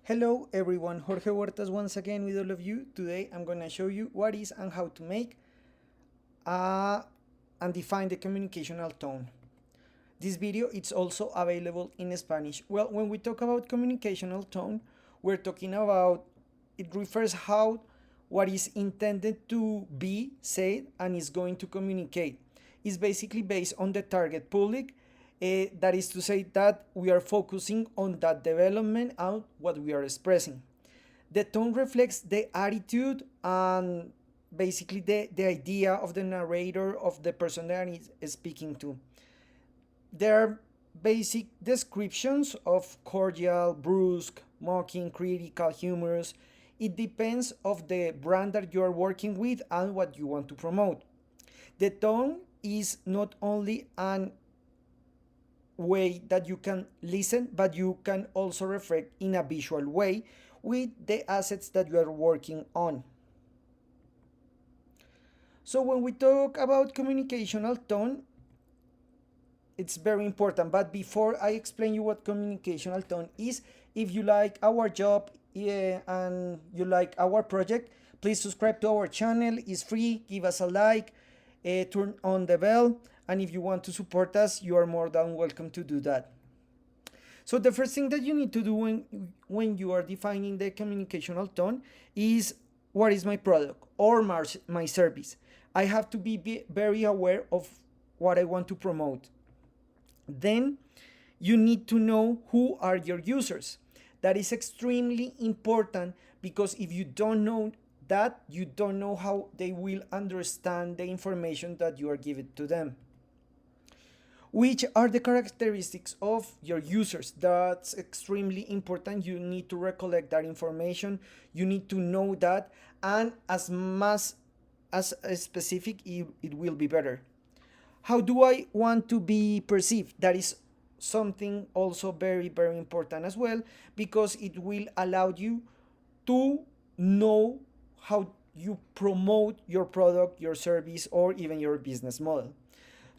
Hello everyone, Jorge Huertas once again with all of you. Today I'm going to show you what is and how to make uh, and define the communicational tone. This video is also available in Spanish. Well, when we talk about communicational tone, we're talking about it refers how what is intended to be said and is going to communicate. It's basically based on the target public. That is to say that we are focusing on that development and what we are expressing. The tone reflects the attitude and basically the idea of the narrator, of the person that is speaking to. There are basic descriptions of cordial, brusque, mocking, critical, humorous. It depends of the brand that you are working with and what you want to promote. The tone is not only an way that you can listen, but you can also reflect in a visual way with the assets that you are working on. So when we talk about communicational tone, it's very important. But before I explain you what communicational tone is, if you like our job, and you like our project, please subscribe to our channel. It's free. Give us a like, turn on the bell, and if you want to support us, you are more than welcome to do that. So the first thing that you need to do when you are defining the communicational tone is what is my product or my service. I have to be very aware of what I want to promote. Then you need to know who are your users. That is extremely important because if you don't know that, you don't know how they will understand the information that you are giving to them. Which are the characteristics of your users? That's extremely important. You need to recollect that information. You need to know that, and as much as specific, it will be better. How do I want to be perceived? That is something also very, very important as well, because it will allow you to know how you promote your product, your service, or even your business model.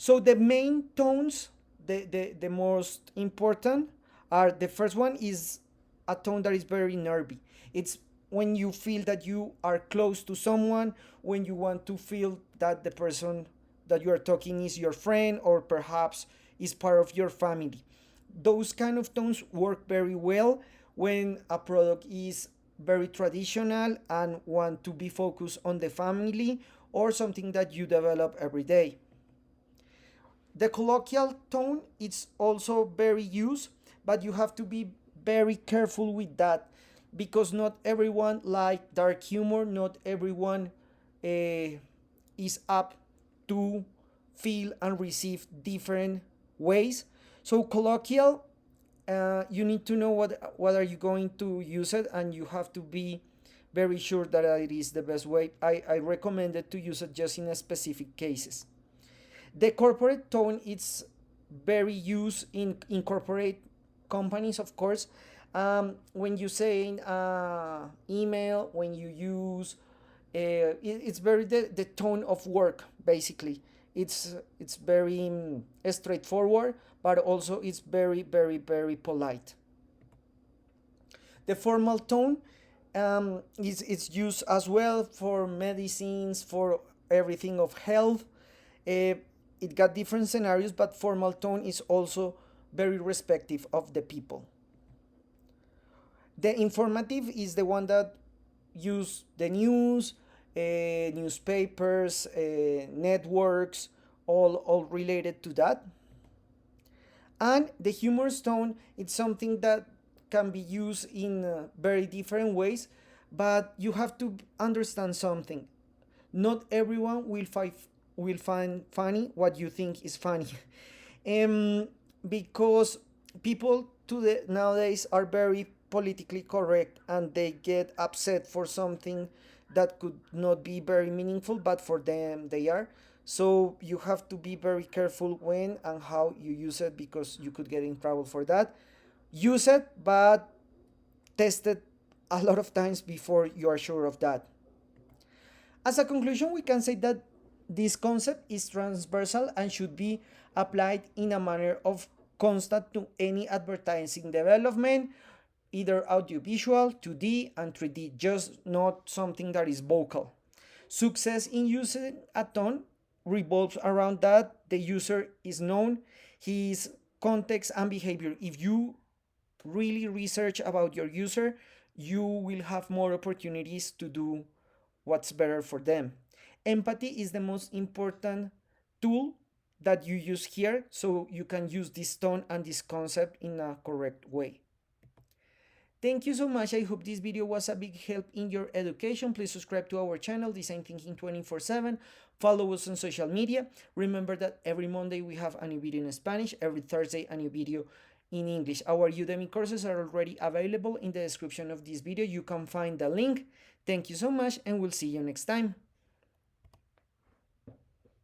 So the main tones, the most important, are the first one is a tone that is very nervy. It's when you feel that you are close to someone, when you want to feel that the person that you are talking is your friend or perhaps is part of your family. Those kind of tones work very well when a product is very traditional and want to be focused on the family or something that you develop every day. The colloquial tone is also very used, but you have to be very careful with that because not everyone like dark humor, not everyone is up to feel and receive different ways. So colloquial, you need to know what are you going to use it, and you have to be very sure that it is the best way. I recommend it to use it just in specific cases. The corporate tone is very used in corporate companies, of course. When you say email, when you use, it's very the tone of work, basically. It's very straightforward, but also it's very, very, very polite. The formal tone is used as well for medicines, for everything of health. Uh, it got different scenarios, but formal tone is also very respective of the people. The informative is the one that use the news, newspapers, networks, all related to that. And the humorous tone, it's something that can be used in very different ways, but you have to understand something. Not everyone will find funny what you think is funny. um, because people today nowadays are very politically correct and they get upset for something that could not be very meaningful, but for them they are. So you have to be very careful when and how you use it because you could get in trouble for that. Use it, but test it a lot of times before you are sure of that. As a conclusion, we can say that this concept is transversal and should be applied in a manner of constant to any advertising development. either audiovisual, 2D, and 3D, just not something that is vocal. Success in using a tone revolves around that the user is known, his context and behavior. If you really research about your user, you will have more opportunities to do what's better for them. Empathy is the most important tool that you use here, so you can use this tone and this concept in a correct way. Thank you so much. I hope this video was a big help in your education. Please subscribe to our channel, Design Thinking 24/7. Follow us on social media. Remember that every Monday we have a new video in Spanish, every Thursday a new video in English. Our Udemy courses are already available in the description of this video. You can find the link. Thank you so much, and we'll see you next time.